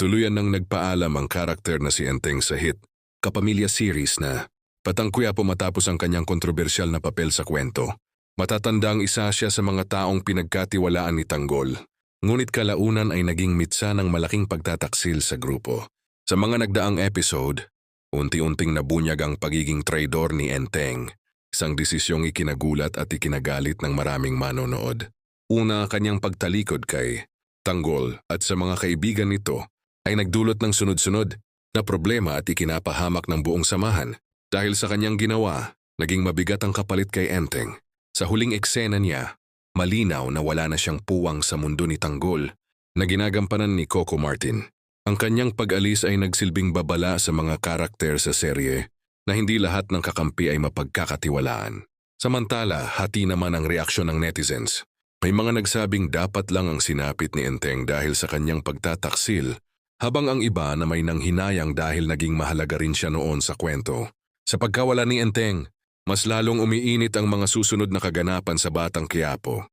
Tuluyan nang nagpaalam ang karakter na si Enteng sa hit, Kapamilya series na patangkuya po matapos ang kanyang kontrobersyal na papel sa kwento. Matatandang isa siya sa mga taong pinagkatiwalaan ni Tanggol, ngunit kalaunan ay naging mitsa ng malaking pagtataksil sa grupo. Sa mga nagdaang episode, unti-unting nabunyag ang pagiging traidor ni Enteng, isang desisyong ikinagulat at ikinagalit ng maraming manonood. Una, kanyang pagtalikod kay Tanggol at sa mga kaibigan nito ay nagdulot ng sunod-sunod na problema at ikinapahamak ng buong samahan. Dahil sa kanyang ginawa, naging mabigat ang kapalit kay Enteng. Sa huling eksena niya, malinaw na wala na siyang puwang sa mundo ni Tanggol na ginagampanan ni Coco Martin. Ang kanyang pag-alis ay nagsilbing babala sa mga karakter sa serye na hindi lahat ng kakampi ay mapagkakatiwalaan. Samantala, hati naman ang reaksyon ng netizens. May mga nagsabing dapat lang ang sinapit ni Enteng dahil sa kanyang pagtataksil, habang ang iba na may nanghinayang dahil naging mahalaga rin siya noon sa kwento. Sa pagkawala ni Enteng, mas lalong umiinit ang mga susunod na kaganapan sa Batang Quiapo.